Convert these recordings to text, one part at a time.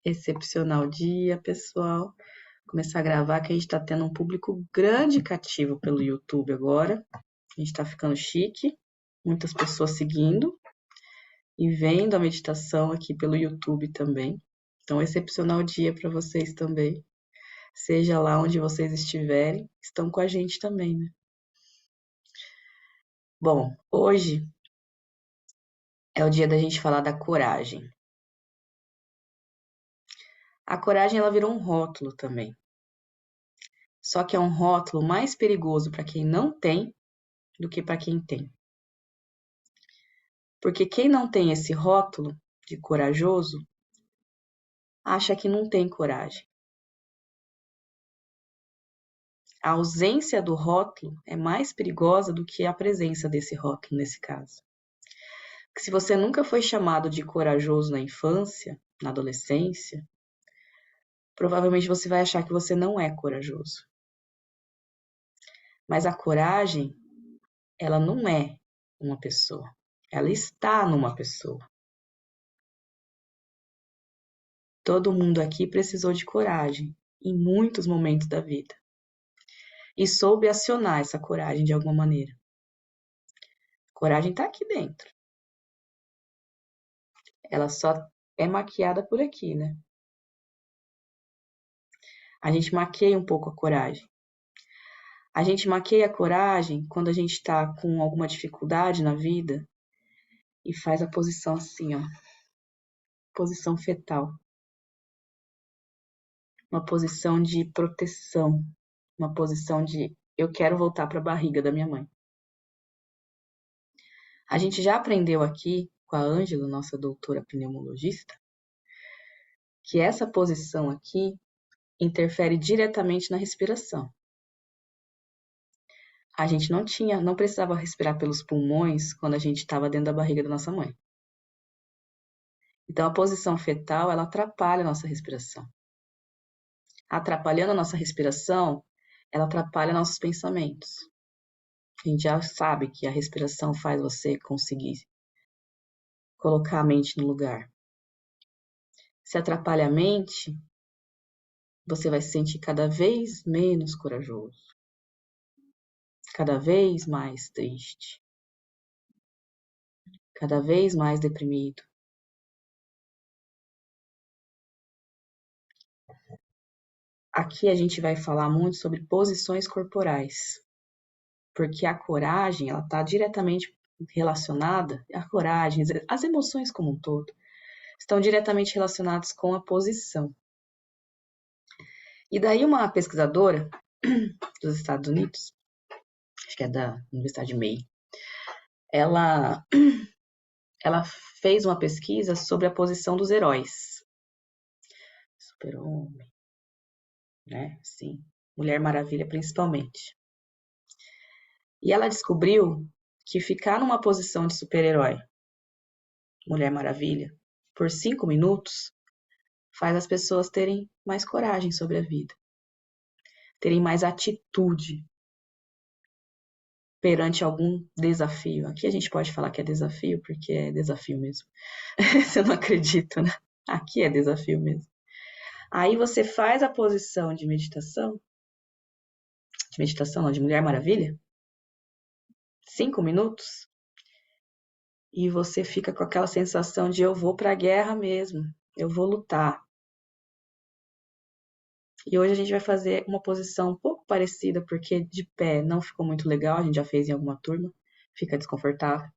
Excepcional dia, pessoal. Começar a gravar que a gente tá tendo um público grande e cativo pelo YouTube agora. A gente tá ficando chique, muitas pessoas seguindo e vendo a meditação aqui pelo YouTube também. Então, excepcional dia para vocês também. Seja lá onde vocês estiverem, estão com a gente também, né? Bom, hoje é o dia da gente falar da coragem. A coragem, ela virou um rótulo também. Só que é um rótulo mais perigoso para quem não tem do que para quem tem. Porque quem não tem esse rótulo de corajoso acha que não tem coragem. A ausência do rótulo é mais perigosa do que a presença desse rótulo nesse caso. Porque se você nunca foi chamado de corajoso na infância, na adolescência, provavelmente você vai achar que você não é corajoso. Mas a coragem, ela não é uma pessoa. Ela está numa pessoa. Todo mundo aqui precisou de coragem em muitos momentos da vida. E soube acionar essa coragem de alguma maneira. Coragem está aqui dentro. Ela só é maquiada por aqui, né? A gente maqueia um pouco a coragem. A gente maqueia a coragem quando a gente está com alguma dificuldade na vida e faz a posição assim, ó. Posição fetal. Uma posição de proteção. Uma posição de eu quero voltar para a barriga da minha mãe. A gente já aprendeu aqui com a Ângela, nossa doutora pneumologista, que essa posição aqui interfere diretamente na respiração. A gente não precisava respirar pelos pulmões quando a gente estava dentro da barriga da nossa mãe. Então, a posição fetal, ela atrapalha a nossa respiração. Atrapalhando a nossa respiração, ela atrapalha nossos pensamentos. A gente já sabe que a respiração faz você conseguir colocar a mente no lugar. Se atrapalha a mente, você vai se sentir cada vez menos corajoso. Cada vez mais triste. Cada vez mais deprimido. Aqui a gente vai falar muito sobre posições corporais, porque a coragem, ela está diretamente relacionada, a coragem, as emoções como um todo, estão diretamente relacionadas com a posição. E daí uma pesquisadora dos Estados Unidos, acho que é da Universidade de Maine, ela fez uma pesquisa sobre a posição dos heróis. Super-Homem, né? Sim. Mulher Maravilha, principalmente. E ela descobriu que ficar numa posição de super-herói, Mulher Maravilha, por 5 minutos, faz as pessoas terem mais coragem sobre a vida, terem mais atitude perante algum desafio. Aqui a gente pode falar que é desafio, porque é desafio mesmo. Você não acredita, né? Aqui é desafio mesmo. Aí você faz a posição de meditação não, de Mulher Maravilha, 5 minutos, e você fica com aquela sensação de eu vou para a guerra mesmo, eu vou lutar. E hoje a gente vai fazer uma posição um pouco parecida, porque de pé não ficou muito legal, a gente já fez em alguma turma, fica desconfortável.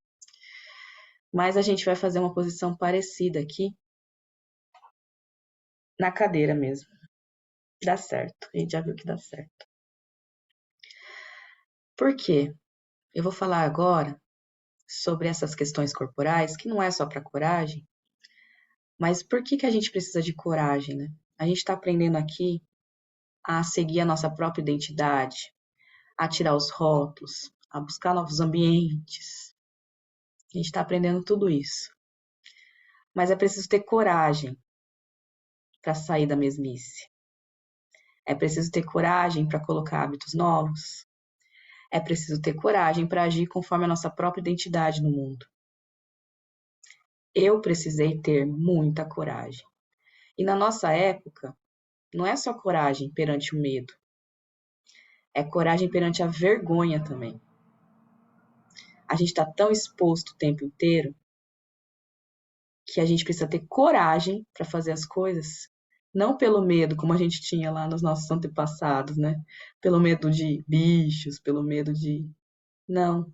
Mas a gente vai fazer uma posição parecida aqui, na cadeira mesmo. Dá certo, a gente já viu que dá certo. Por quê? Eu vou falar agora sobre essas questões corporais, que não é só para coragem, mas por que a gente precisa de coragem, né? A gente está aprendendo aqui a seguir a nossa própria identidade, a tirar os rótulos, a buscar novos ambientes. A gente está aprendendo tudo isso. Mas é preciso ter coragem para sair da mesmice. É preciso ter coragem para colocar hábitos novos. É preciso ter coragem para agir conforme a nossa própria identidade no mundo. Eu precisei ter muita coragem. E na nossa época, não é só coragem perante o medo, é coragem perante a vergonha também. A gente está tão exposto o tempo inteiro que a gente precisa ter coragem para fazer as coisas, não pelo medo, como a gente tinha lá nos nossos antepassados, né? Pelo medo de bichos, pelo medo de. Não,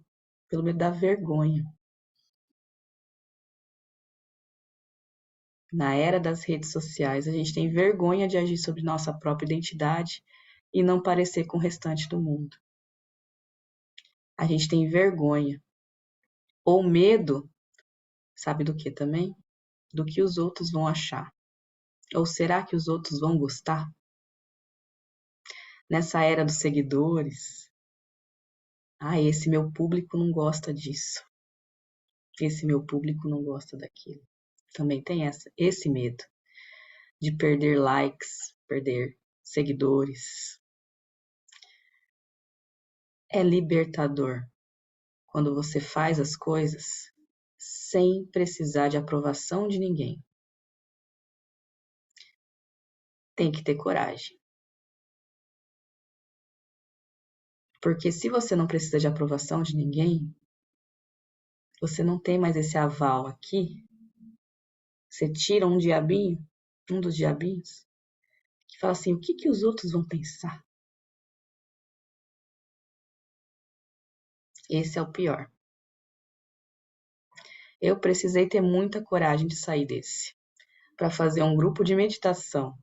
pelo medo da vergonha. Na era das redes sociais, a gente tem vergonha de agir sobre nossa própria identidade e não parecer com o restante do mundo. A gente tem vergonha ou medo, sabe do que também? Do que os outros vão achar. Ou será que os outros vão gostar? Nessa era dos seguidores, esse meu público não gosta disso. Esse meu público não gosta daquilo. Também tem esse medo de perder likes, perder seguidores. É libertador quando você faz as coisas sem precisar de aprovação de ninguém. Tem que ter coragem. Porque se você não precisa de aprovação de ninguém, você não tem mais esse aval aqui. Você tira um diabinho, um dos diabinhos, que fala assim, o que os outros vão pensar? Esse é o pior. Eu precisei ter muita coragem de sair desse, para fazer um grupo de meditação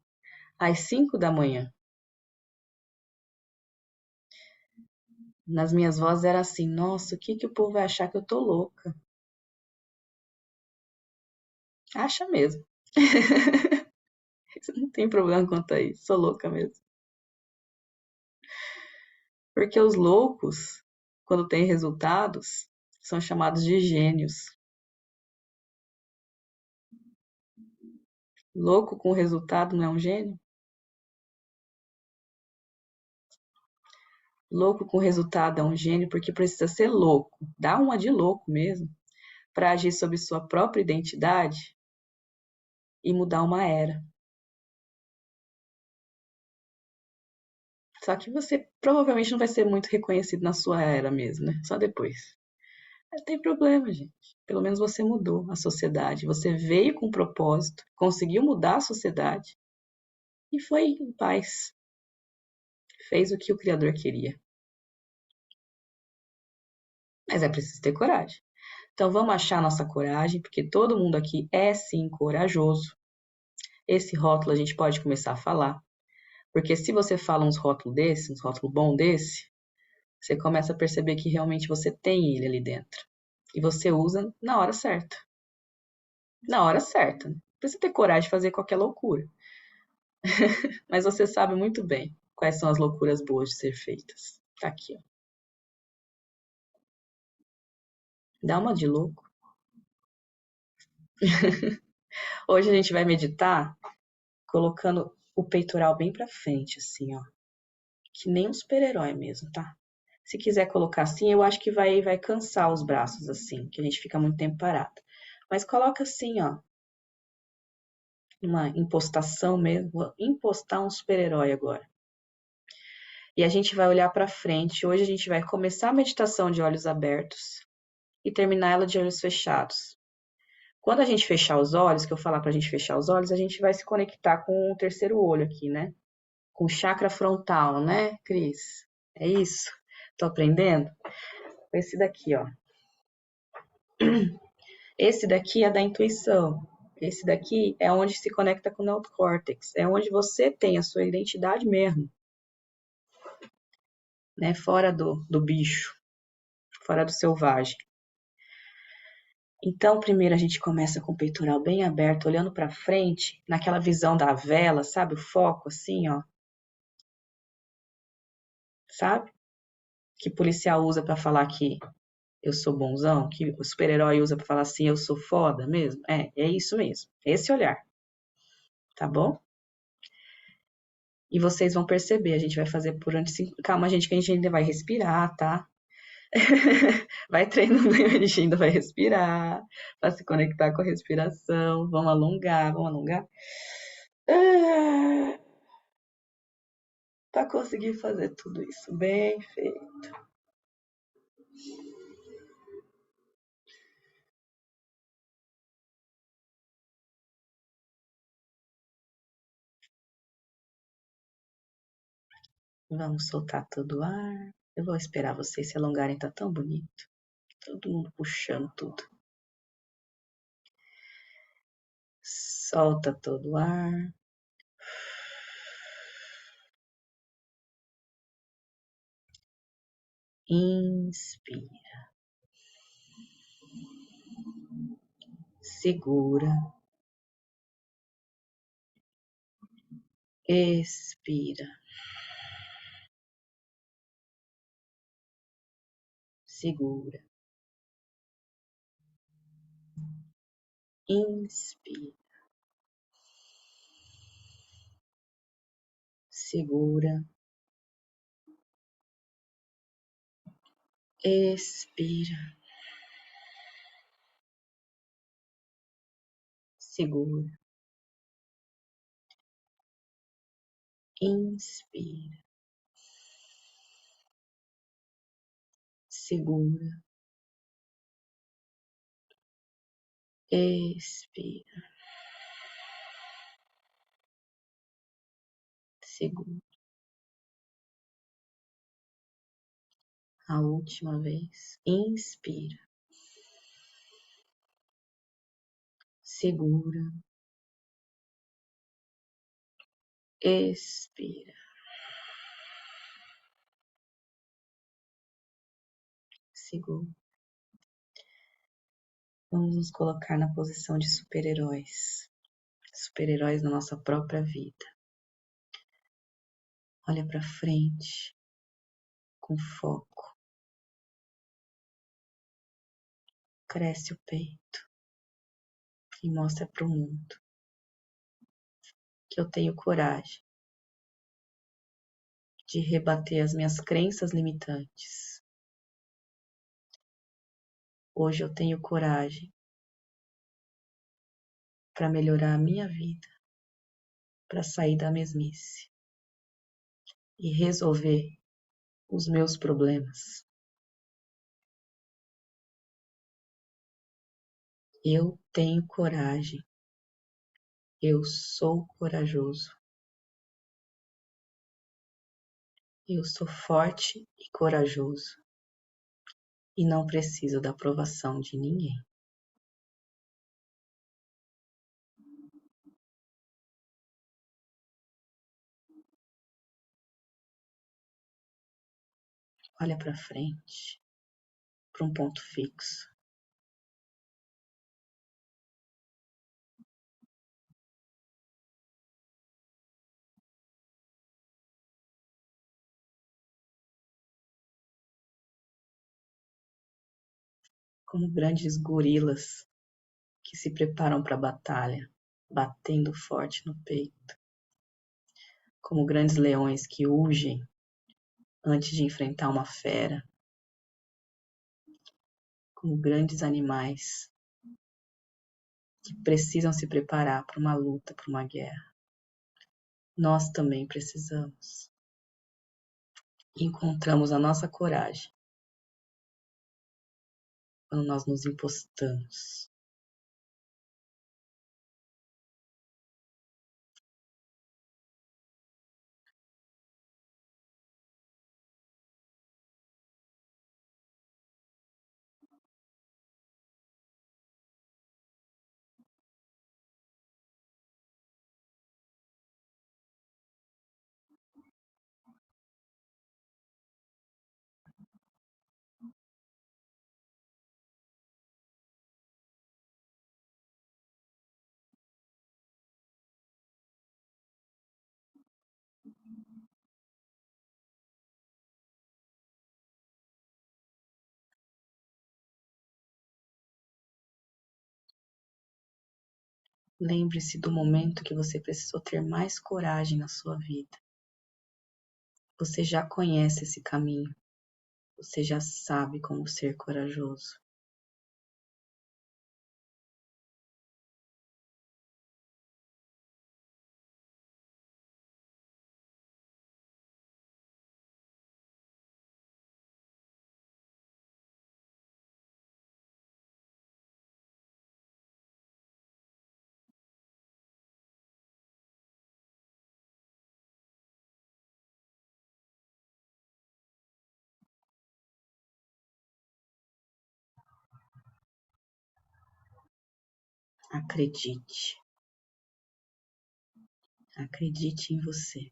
às 5 da manhã. Nas minhas vozes era assim, nossa, o que o povo vai achar que eu tô louca? Acha mesmo. Não tem problema quanto a isso, sou louca mesmo. Porque os loucos, quando têm resultados, são chamados de gênios. Louco com resultado não é um gênio? Louco com resultado é um gênio porque precisa ser louco, dá uma de louco mesmo, para agir sob sua própria identidade e mudar uma era. Só que você provavelmente não vai ser muito reconhecido na sua era mesmo, né? Só depois. Não tem problema, gente. Pelo menos você mudou a sociedade. Você veio com um propósito, conseguiu mudar a sociedade e foi em paz. Fez o que o Criador queria. Mas é preciso ter coragem. Então vamos achar nossa coragem, porque todo mundo aqui é sim corajoso. Esse rótulo a gente pode começar a falar. Porque se você fala uns rótulos desse, uns rótulos bons desse, você começa a perceber que realmente você tem ele ali dentro. E você usa na hora certa. Na hora certa. Não precisa ter coragem de fazer qualquer loucura. Mas você sabe muito bem quais são as loucuras boas de ser feitas. Tá aqui, ó. Dá uma de louco. Hoje a gente vai meditar colocando o peitoral bem pra frente, assim, ó. Que nem um super-herói mesmo, tá? Se quiser colocar assim, eu acho que vai cansar os braços, assim, que a gente fica muito tempo parado. Mas coloca assim, ó. Uma impostação mesmo. Vou impostar um super-herói agora. E a gente vai olhar pra frente. Hoje a gente vai começar a meditação de olhos abertos e terminar ela de olhos fechados. Quando a gente fechar os olhos, que eu falar pra gente fechar os olhos, a gente vai se conectar com o terceiro olho aqui, né? Com o chakra frontal, né, Cris? É isso? Tô aprendendo? Esse daqui, ó. Esse daqui é da intuição. Esse daqui é onde se conecta com o neocórtex. É onde você tem a sua identidade mesmo. Né? Fora do bicho. Fora do selvagem. Então, primeiro a gente começa com o peitoral bem aberto, olhando para frente, naquela visão da vela, sabe? O foco assim, ó. Sabe? Que policial usa para falar que eu sou bonzão, que o super-herói usa para falar assim, eu sou foda mesmo. É isso mesmo. Esse olhar. Tá bom? E vocês vão perceber, a gente vai fazer por antes. Calma, gente, que a gente ainda vai respirar, tá? Vai treinando e a gente ainda vai respirar, para se conectar com a respiração. Vamos alongar, vamos alongar. Para conseguir fazer tudo isso bem feito. Vamos soltar todo o ar. Eu vou esperar vocês se alongarem, tá tão bonito. Todo mundo puxando tudo. Solta todo o ar. Inspira. Segura. Expira. Segura. Inspira. Segura. Expira. Segura. Inspira. Segura. Expira. Segura. A última vez. Inspira. Segura. Expira. Segura. Vamos nos colocar na posição de super-heróis. Super-heróis na nossa própria vida. Olha para frente com foco. Cresce o peito e mostra para o mundo que eu tenho coragem de rebater as minhas crenças limitantes. Hoje eu tenho coragem para melhorar a minha vida, para sair da mesmice e resolver os meus problemas. Eu tenho coragem. Eu sou corajoso. Eu sou forte e corajoso. E não preciso da aprovação de ninguém. Olha para frente, para um ponto fixo. Como grandes gorilas que se preparam para a batalha, batendo forte no peito. Como grandes leões que rugem antes de enfrentar uma fera. Como grandes animais que precisam se preparar para uma luta, para uma guerra. Nós também precisamos. Encontramos a nossa coragem quando nós nos impostamos. Lembre-se do momento que você precisou ter mais coragem na sua vida. Você já conhece esse caminho. Você já sabe como ser corajoso. Acredite. Acredite em você.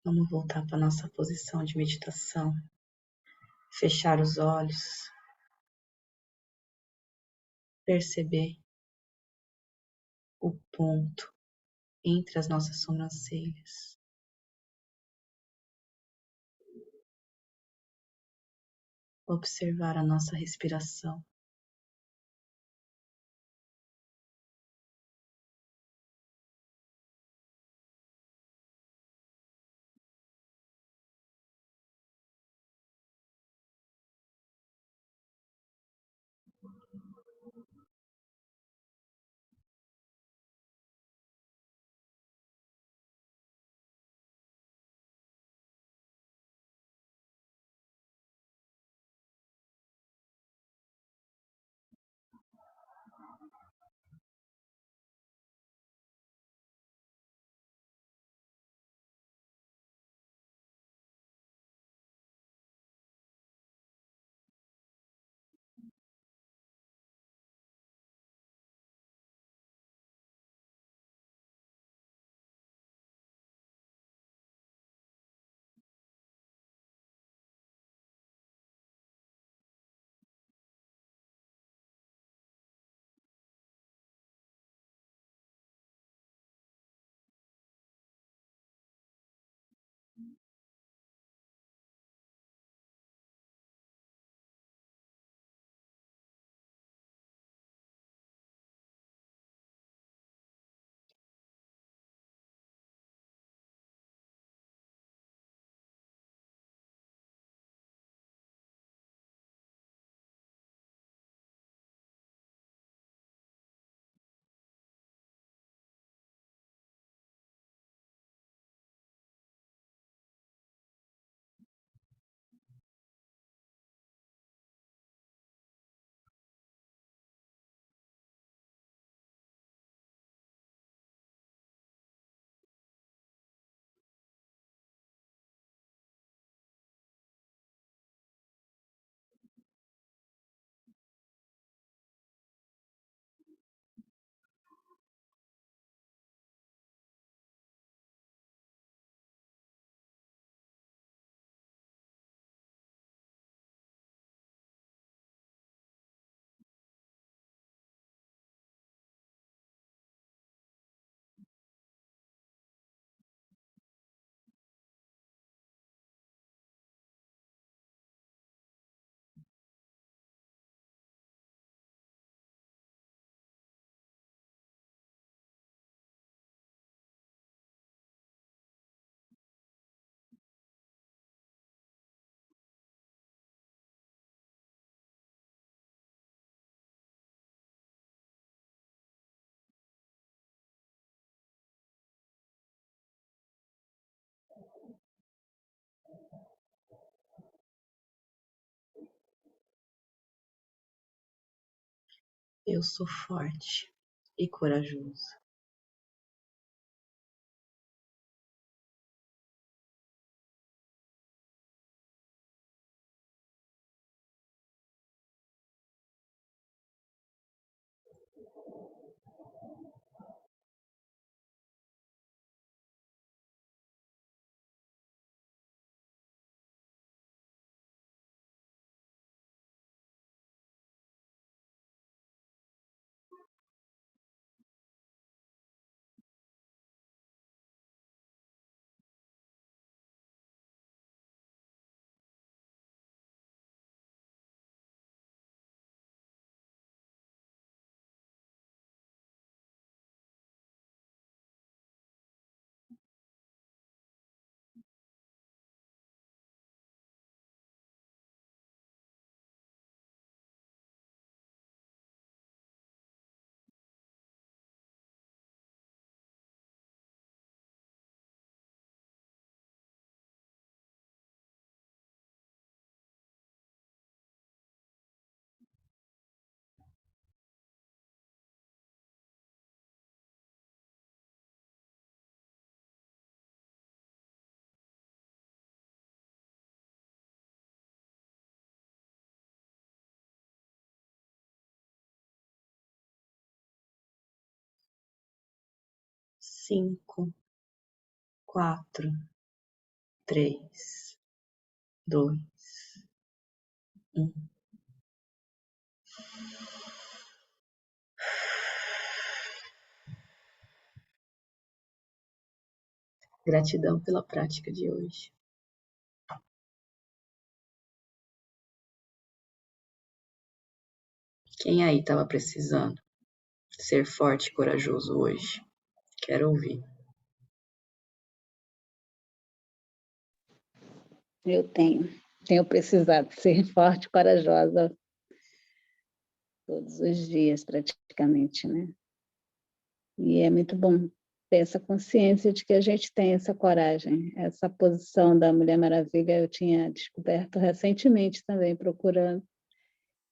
Vamos voltar para nossa posição de meditação. Fechar os olhos. Perceber o ponto entre as nossas sobrancelhas. Observar a nossa respiração. Eu sou forte e corajoso. 5, 4, 3, 2, 1. Gratidão pela prática de hoje. Quem aí estava precisando ser forte e corajoso hoje? Quero ouvir. Eu tenho precisado ser forte e corajosa todos os dias, praticamente, né? E é muito bom ter essa consciência de que a gente tem essa coragem, essa posição da Mulher Maravilha eu tinha descoberto recentemente também, procurando,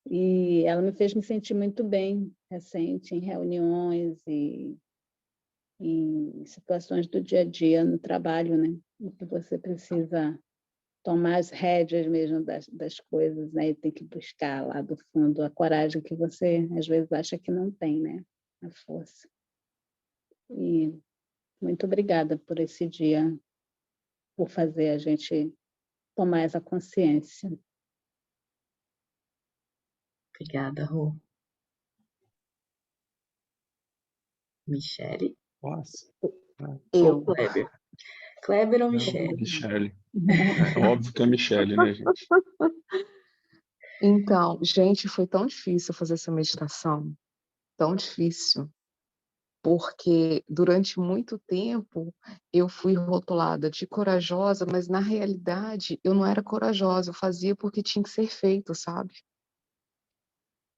e ela me fez me sentir muito bem, recente, em reuniões e em situações do dia a dia, no trabalho, né? Em que você precisa tomar as rédeas mesmo das coisas, né? E tem que buscar lá do fundo a coragem que você, às vezes, acha que não tem, né? A força. E muito obrigada por esse dia, por fazer a gente tomar essa consciência. Obrigada, Rô. Michele? Nossa. Ou Kleber? Kleber ou Michele? Michele. É óbvio que é Michele, né, gente? Então, gente, foi tão difícil fazer essa meditação, tão difícil, porque durante muito tempo eu fui rotulada de corajosa, mas na realidade eu não era corajosa, eu fazia porque tinha que ser feito, sabe?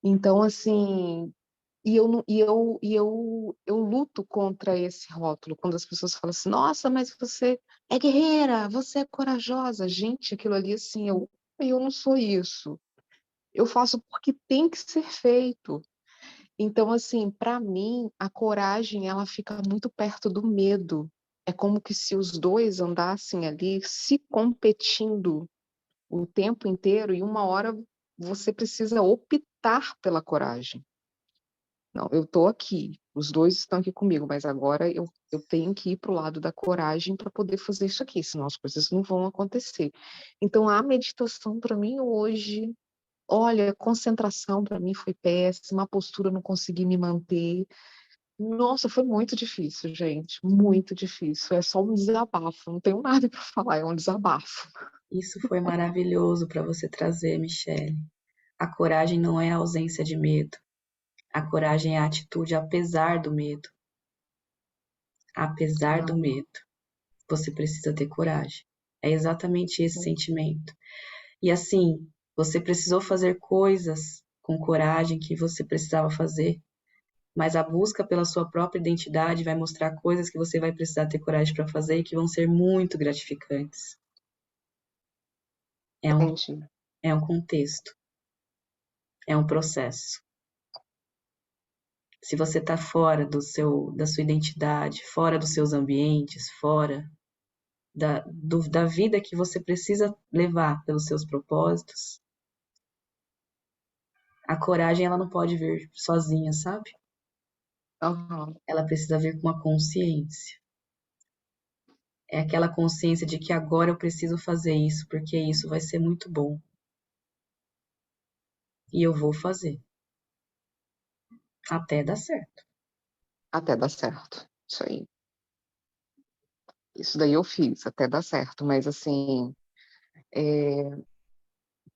Então, assim, eu luto contra esse rótulo, quando as pessoas falam assim, nossa, mas você é guerreira, você é corajosa. Gente, aquilo ali, assim, eu não sou isso. Eu faço porque tem que ser feito. Então, assim, para mim, a coragem, ela fica muito perto do medo. É como que se os dois andassem ali se competindo o tempo inteiro e uma hora você precisa optar pela coragem. Não, eu estou aqui, os dois estão aqui comigo, mas agora eu tenho que ir para o lado da coragem para poder fazer isso aqui, senão as coisas não vão acontecer. Então, a meditação para mim hoje, olha, concentração para mim foi péssima, a postura eu não consegui me manter. Nossa, foi muito difícil, gente, muito difícil. É só um desabafo, não tenho nada para falar, é um desabafo. Isso foi maravilhoso para você trazer, Michele. A coragem não é a ausência de medo. A coragem é a atitude apesar do medo. Apesar do medo, você precisa ter coragem. É exatamente esse sentimento. E assim, você precisou fazer coisas com coragem que você precisava fazer, mas a busca pela sua própria identidade vai mostrar coisas que você vai precisar ter coragem para fazer e que vão ser muito gratificantes. Entendi. É um contexto, é um processo. Se você está fora da sua identidade, fora dos seus ambientes, fora da vida que você precisa levar pelos seus propósitos, a coragem ela não pode vir sozinha, sabe? Aham. Ela precisa vir com uma consciência. É aquela consciência de que agora eu preciso fazer isso, porque isso vai ser muito bom. E eu vou fazer. Até dar certo. Até dar certo, isso aí. Isso daí eu fiz, até dar certo, mas assim,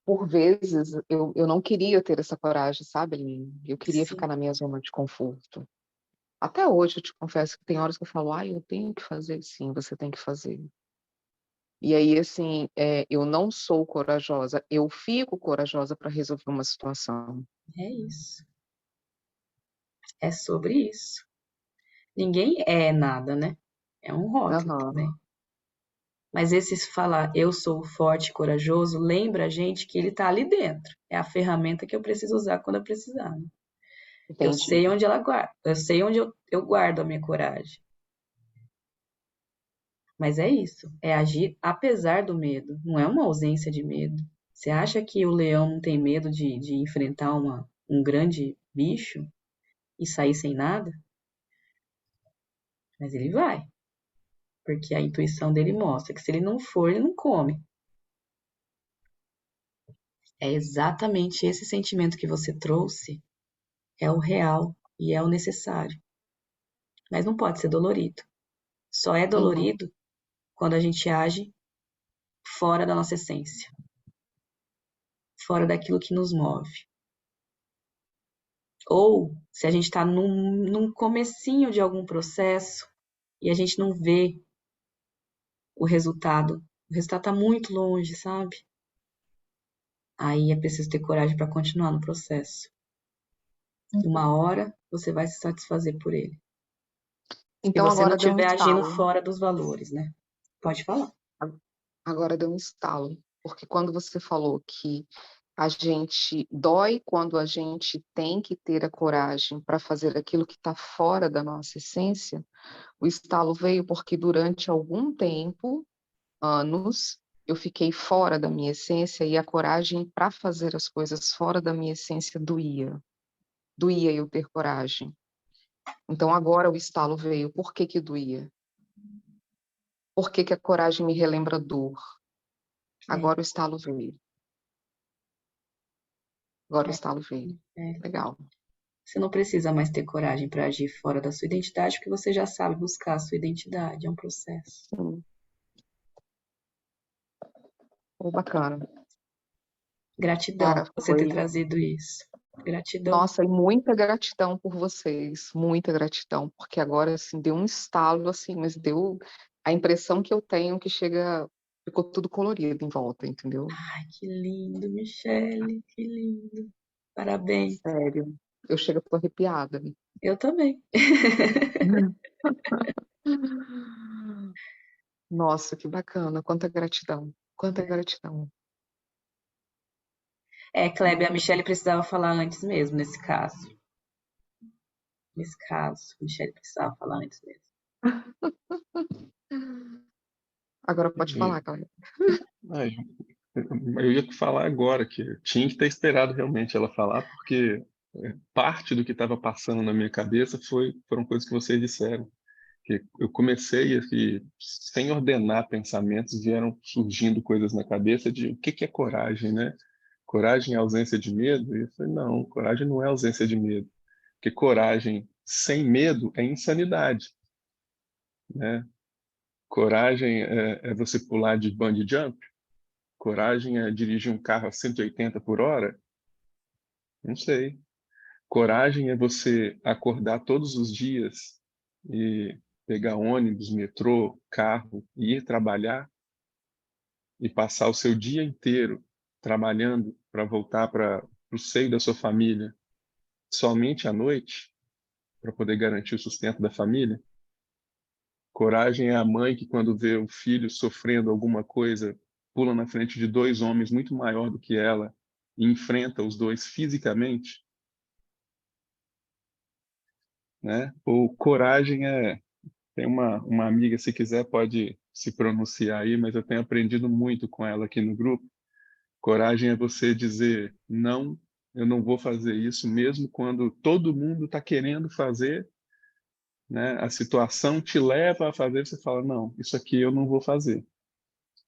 por vezes eu não queria ter essa coragem, sabe, Aline? Eu queria Sim, ficar na minha zona de conforto. Até hoje eu te confesso que tem horas que eu falo, ai, eu tenho que fazer, sim, você tem que fazer. E aí, assim, eu não sou corajosa, eu fico corajosa para resolver uma situação. é isso. É sobre isso. Ninguém é nada, né? É um rótulo Aham, também. Mas esse falar eu sou forte e corajoso lembra a gente que ele está ali dentro. É a ferramenta que eu preciso usar quando eu precisar. Né? Eu entendi. sei onde ela guarda. Eu sei onde eu guardo a minha coragem. Mas é isso. É agir apesar do medo. Não é uma ausência de medo. Você acha que o leão não tem medo de enfrentar um grande bicho e sair sem nada? Mas ele vai, porque a intuição dele mostra que se ele não for, ele não come. É exatamente esse sentimento que você trouxe, é o real e é o necessário. Mas não pode ser dolorido. Só é Uhum. dolorido quando a gente age fora da nossa essência, fora daquilo que nos move. Ou se a gente está num comecinho de algum processo e a gente não vê o resultado está muito longe, sabe? Aí é preciso ter coragem para continuar no processo. Uma hora você vai se satisfazer por ele. Se Então você não agora deu um estiver agindo estalo. fora dos valores, né? Pode falar. Agora deu um estalo. Porque quando você falou que a gente dói quando a gente tem que ter a coragem para fazer aquilo que está fora da nossa essência, o estalo veio porque durante algum tempo, anos, eu fiquei fora da minha essência e a coragem para fazer as coisas fora da minha essência doía. Doía eu ter coragem. Então agora o estalo veio. Por que que doía? Por que que a coragem me relembra dor? Agora o estalo veio. Agora o estalo veio. É. Legal. Você não precisa mais ter coragem para agir fora da sua identidade, porque você já sabe buscar a sua identidade. É um processo. Sim. Bacana. Gratidão Cara, por você ter foi. trazido isso. Gratidão. Nossa, e muita gratidão por vocês, muita gratidão, porque agora, assim, deu um estalo, assim, mas deu a impressão que eu tenho que chega, ficou tudo colorido em volta, entendeu? Ai, que lindo, Michele, que lindo. Parabéns. Sério, eu chego, tô arrepiada. Eu também. Nossa, que bacana, quanta gratidão, quanta gratidão. Kleber, a Michele precisava falar antes mesmo, nesse caso. Nesse caso, a Michele precisava falar antes mesmo. Agora pode E, falar, Cláudia. eu ia falar agora que eu tinha que ter esperado realmente ela falar, porque parte do que estava passando na minha cabeça foram coisas que vocês disseram. Que eu comecei aqui, sem ordenar pensamentos, vieram surgindo coisas na cabeça de o que é coragem, né? Coragem é ausência de medo? E eu falei, não, coragem não é ausência de medo. Porque coragem sem medo é insanidade, né? Coragem é você pular de bungee jump? Coragem é dirigir um carro a 180 por hora? Não sei. Coragem é você acordar todos os dias e pegar ônibus, metrô, carro e ir trabalhar e passar o seu dia inteiro trabalhando para voltar para o seio da sua família somente à noite para poder garantir o sustento da família. Coragem é a mãe que, quando vê o filho sofrendo alguma coisa, pula na frente de dois homens muito maior do que ela e enfrenta os dois fisicamente, né? Ou coragem tem uma amiga, se quiser pode se pronunciar aí, mas eu tenho aprendido muito com ela aqui no grupo. Coragem é você dizer não, eu não vou fazer isso, mesmo quando todo mundo está querendo fazer, né? A situação te leva a fazer, você fala, não, isso aqui eu não vou fazer.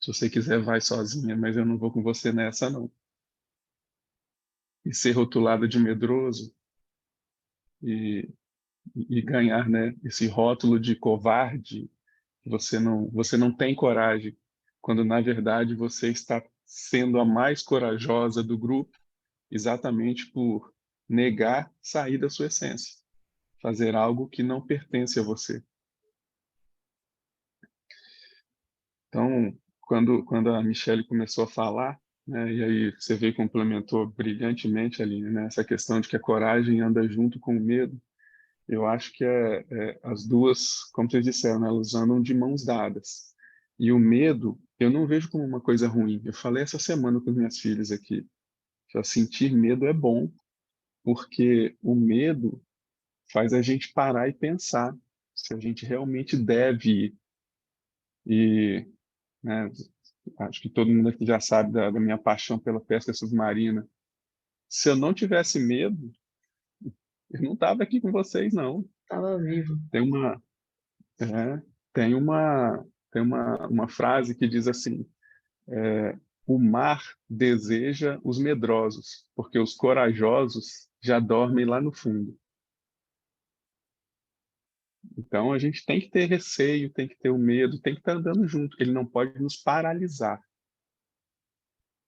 Se você quiser, vai sozinha, mas eu não vou com você nessa, não. E ser rotulado de medroso e, e ganhar, né, esse rótulo de covarde, você não tem coragem, quando na verdade você está sendo a mais corajosa do grupo, exatamente por negar sair da sua essência, fazer algo que não pertence a você. Então, quando a Michelle começou a falar, né, e aí você veio e complementou brilhantemente, Aline, né, essa questão de que a coragem anda junto com o medo, eu acho que as duas, como vocês disseram, né, elas andam de mãos dadas. E o medo, eu não vejo como uma coisa ruim. Eu falei essa semana com as minhas filhas aqui, que sentir medo é bom, porque o medo faz a gente parar e pensar se a gente realmente deve ir. E, né, acho que todo mundo aqui já sabe da minha paixão pela pesca submarina. Se eu não tivesse medo, eu não estava aqui com vocês, não. Tava vivo. Tem uma, É, tem uma frase que diz assim, o mar deseja os medrosos, porque os corajosos já dormem lá no fundo. Então a gente tem que ter receio, tem que ter o medo, tem que estar andando junto. Ele não pode nos paralisar,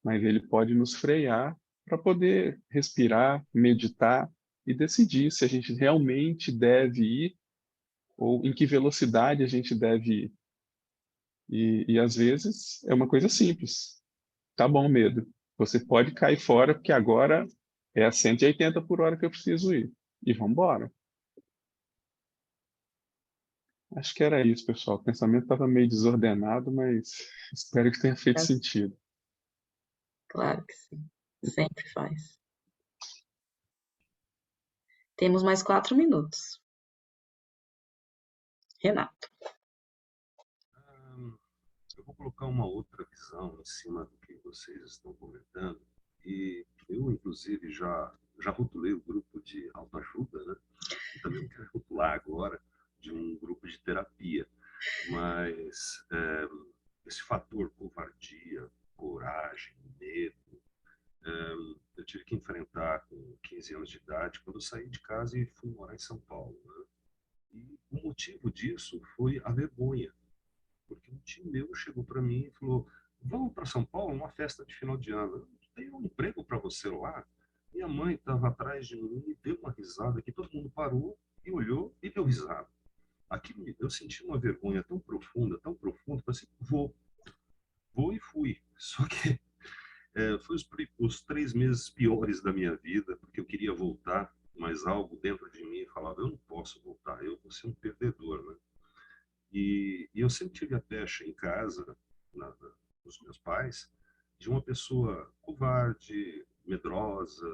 mas ele pode nos frear para poder respirar, meditar e decidir se a gente realmente deve ir ou em que velocidade a gente deve ir. E às vezes é uma coisa simples. Tá bom, medo. Você pode cair fora porque agora é a 180 por hora que eu preciso ir. E vamos embora. Acho que era isso, pessoal. O pensamento estava meio desordenado, mas espero que tenha feito sentido. Claro que sim. Sempre faz. Temos mais 4 minutos. Renato. Eu vou colocar uma outra visão em cima do que vocês estão comentando. E eu, inclusive, já rotulei o grupo de autoajuda, né? E também quero rotular agora de um grupo de terapia. Mas esse fator covardia, coragem, medo, eu tive que enfrentar com 15 anos de idade, quando eu saí de casa e fui morar em São Paulo, né? E o motivo disso foi a vergonha, porque um tio meu chegou para mim e falou: vamos para São Paulo, uma festa de final de ano. Eu tenho um emprego para você lá. Minha mãe estava atrás de mim e deu uma risada que todo mundo parou e olhou e deu risada. Aquilo, eu senti uma vergonha tão profunda, que eu assim, vou e fui. Só que foi os 3 meses piores da minha vida, porque eu queria voltar, mas algo dentro de mim falava: eu não posso voltar, eu vou ser um perdedor, né? E eu sempre tive a pecha em casa, dos meus pais, de uma pessoa covarde, medrosa,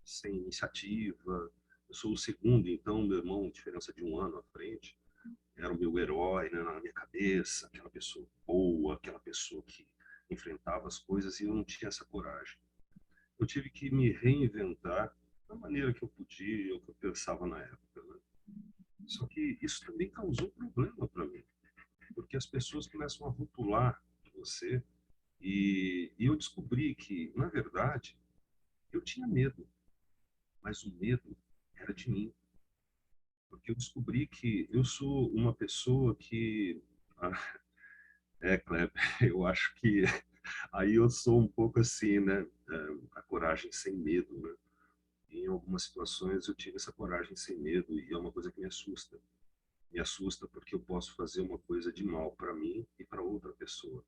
sem iniciativa. Eu sou o segundo, então meu irmão, diferença de 1 ano à frente, era o meu herói, né, na minha cabeça, aquela pessoa boa, aquela pessoa que enfrentava as coisas, e eu não tinha essa coragem. Eu tive que me reinventar da maneira que eu podia, o que eu pensava na época, né? Só que isso também causou problema para mim, porque as pessoas começam a rotular você, e eu descobri que, na verdade, eu tinha medo, mas o medo era de mim, porque eu descobri que eu sou uma pessoa que Kleber, eu acho que aí eu sou um pouco assim, né? A coragem sem medo, né? Em algumas situações eu tive essa coragem sem medo e é uma coisa que me assusta. Me assusta porque eu posso fazer uma coisa de mal para mim e para outra pessoa.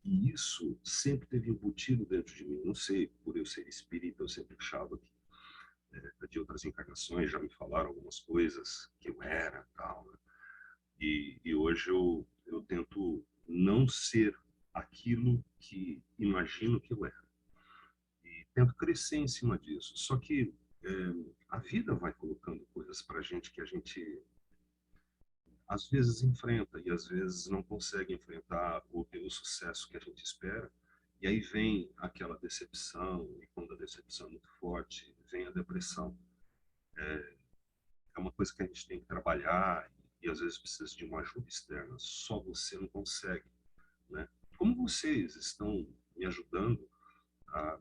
E isso sempre teve embutido dentro de mim. Não sei, por eu ser espírita, eu sempre achava que de outras encarnações já me falaram algumas coisas que eu era, tal, né? E hoje eu tento não ser aquilo que imagino que eu era. E tento crescer em cima disso. Só que a vida vai colocando coisas para a gente que a gente às vezes enfrenta e às vezes não consegue enfrentar ou ter o sucesso que a gente espera. E aí vem aquela decepção, e quando a decepção é muito forte, vem a depressão. É uma coisa que a gente tem que trabalhar e às vezes precisa de uma ajuda externa. Só você não consegue, né? Como vocês estão me ajudando a,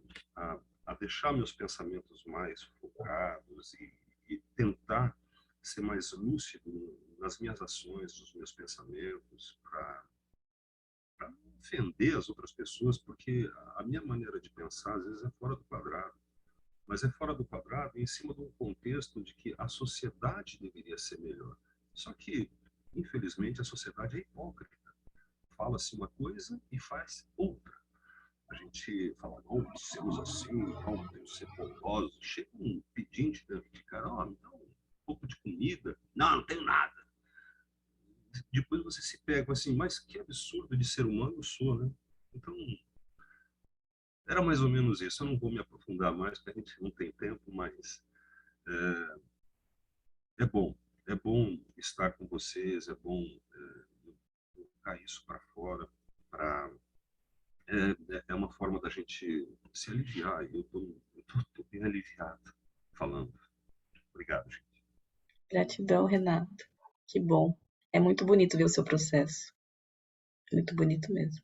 a deixar meus pensamentos mais focados e tentar ser mais lúcido nas minhas ações, nos meus pensamentos, para não ofender as outras pessoas, porque a minha maneira de pensar às vezes é fora do quadrado, mas é fora do quadrado em cima de um contexto de que a sociedade deveria ser melhor. Só que, infelizmente, a sociedade é hipócrita. Fala-se uma coisa e faz outra. A gente fala: não, somos assim, não, temos que ser bondosos. Chega um pedinte dentro de cara: oh, me dá um pouco de comida. Não, não tenho nada. Depois você se pega assim: mas que absurdo de ser humano eu sou, né? Então, era mais ou menos isso. Eu não vou me aprofundar mais, porque a gente não tem tempo, mas é bom. É bom estar com vocês, é bom colocar isso para fora, para é uma forma da gente se aliviar. E eu tô bem aliviado falando. Obrigado, gente. Gratidão, Renato. Que bom. É muito bonito ver o seu processo. Muito bonito mesmo.